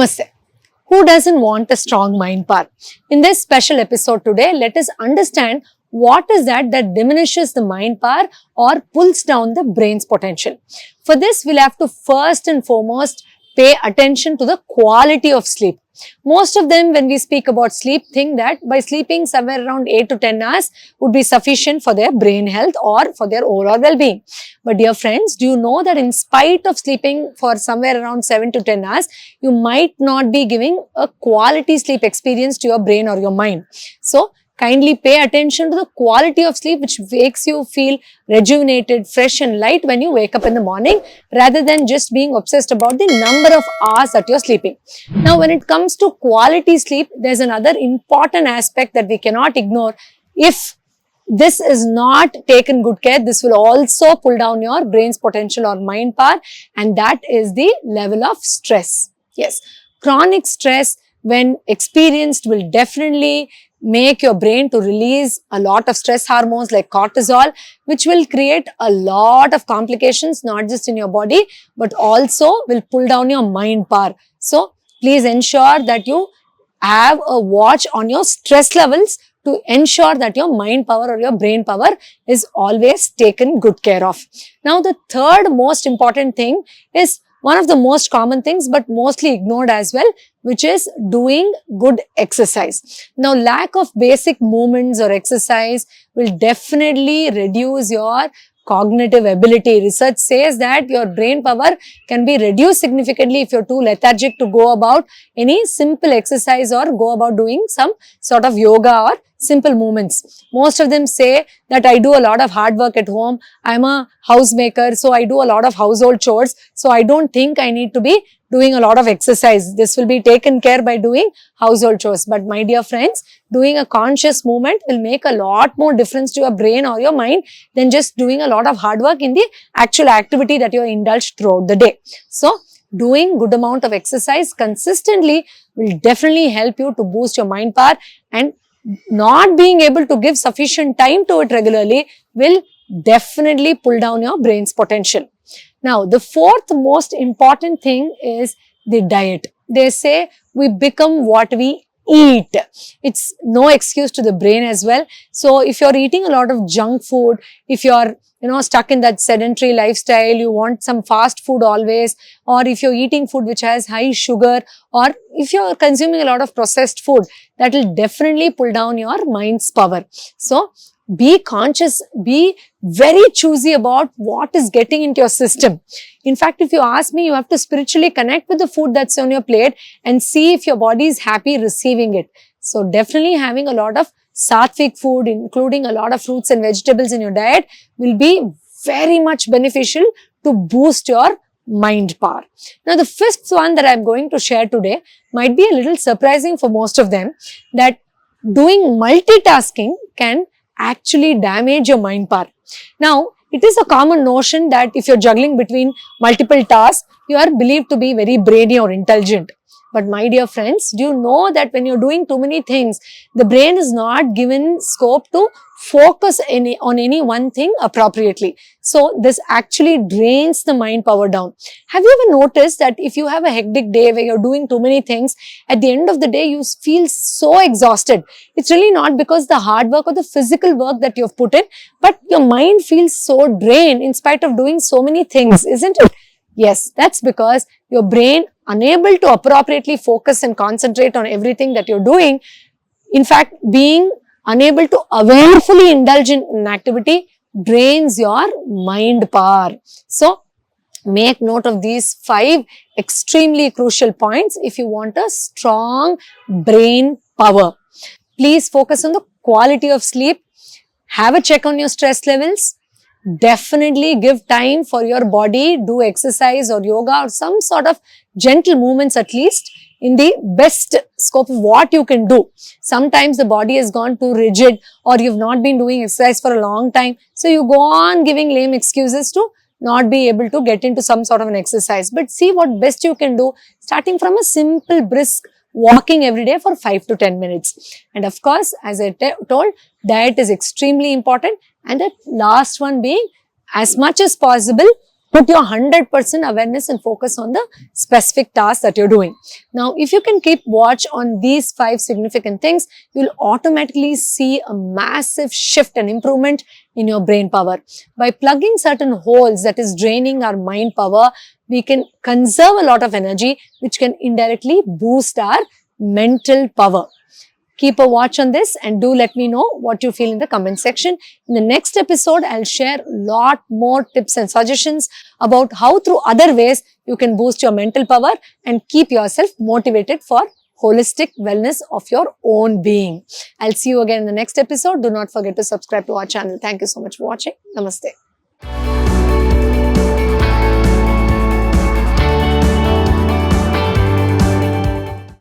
Namaste. Who doesn't want a strong mind power? In this special episode today, let us understand what is that diminishes the mind power or pulls down the brain's potential. For this, we'll have to first and foremost pay attention to the quality of sleep. Most of them, when we speak about sleep, think that by sleeping somewhere around 8 to 10 hours would be sufficient for their brain health or for their overall well-being. But dear friends, do you know that in spite of sleeping for somewhere around 7 to 10 hours, you might not be giving a quality sleep experience to your brain or your mind. So, kindly pay attention to the quality of sleep which makes you feel rejuvenated, fresh and light when you wake up in the morning rather than just being obsessed about the number of hours that you're sleeping. Now, when it comes to quality sleep, there's another important aspect that we cannot ignore. If this is not taken good care, this will also pull down your brain's potential or mind power, and that is the level of stress. Yes, chronic stress when experienced will definitely make your brain to release a lot of stress hormones like cortisol, which will create a lot of complications not just in your body but also will pull down your mind power. So, please ensure that you have a watch on your stress levels to ensure that your mind power or your brain power is always taken good care of. Now, the third most important thing is one of the most common things but mostly ignored as well, which is doing good exercise. Now, lack of basic movements or exercise will definitely reduce your cognitive ability. Research says that your brain power can be reduced significantly if you're too lethargic to go about any simple exercise or go about doing some sort of yoga or simple movements. Most of them say that I do a lot of hard work at home. I'm a housemaker, so I do a lot of household chores. So I don't think I need to be doing a lot of exercise. This will be taken care by doing household chores. But my dear friends, doing a conscious movement will make a lot more difference to your brain or your mind than just doing a lot of hard work in the actual activity that you indulge throughout the day. So, doing good amount of exercise consistently will definitely help you to boost your mind power, and not being able to give sufficient time to it regularly will definitely pull down your brain's potential. Now, the fourth most important thing is the diet. They say we become what we eat. It's no excuse to the brain as well. So, if you're eating a lot of junk food, if you're stuck in that sedentary lifestyle, you want some fast food always, or if you're eating food which has high sugar, or if you're consuming a lot of processed food, that will definitely pull down your mind's power. So, be conscious, be very choosy about what is getting into your system. In fact, if you ask me, you have to spiritually connect with the food that's on your plate and see if your body is happy receiving it. So, definitely having a lot of sattvic food, including a lot of fruits and vegetables in your diet, will be very much beneficial to boost your mind power. Now, the fifth one that I'm going to share today might be a little surprising for most of them, that doing multitasking can actually damage your mind power. Now, it is a common notion that if you're juggling between multiple tasks, you are believed to be very brainy or intelligent. But my dear friends, do you know that when you're doing too many things, the brain is not given scope to focus on any one thing appropriately. So, this actually drains the mind power down. Have you ever noticed that if you have a hectic day where you're doing too many things, at the end of the day, you feel so exhausted? It's really not because the hard work or the physical work that you've put in, but your mind feels so drained in spite of doing so many things, isn't it? Yes, that's because your brain, unable to appropriately focus and concentrate on everything that you're doing, in fact, being unable to awarefully indulge in an activity drains your mind power. So, make note of these 5 extremely crucial points if you want a strong brain power. Please focus on the quality of sleep. Have a check on your stress levels. Definitely give time for your body, do exercise or yoga or some sort of gentle movements at least in the best scope of what you can do. Sometimes the body has gone too rigid or you've not been doing exercise for a long time. So, you go on giving lame excuses to not be able to get into some sort of an exercise. But see what best you can do, starting from a simple brisk walking every day for 5 to 10 minutes. And of course, as I told, diet is extremely important. And the last one being, as much as possible, put your 100% awareness and focus on the specific task that you're doing. Now, if you can keep watch on these 5 significant things, you'll automatically see a massive shift and improvement in your brain power. By plugging certain holes that is draining our mind power, we can conserve a lot of energy, which can indirectly boost our mental power. Keep a watch on this and do let me know what you feel in the comment section. In the next episode, I'll share a lot more tips and suggestions about how through other ways you can boost your mental power and keep yourself motivated for holistic wellness of your own being. I'll see you again in the next episode. Do not forget to subscribe to our channel. Thank you so much for watching. Namaste.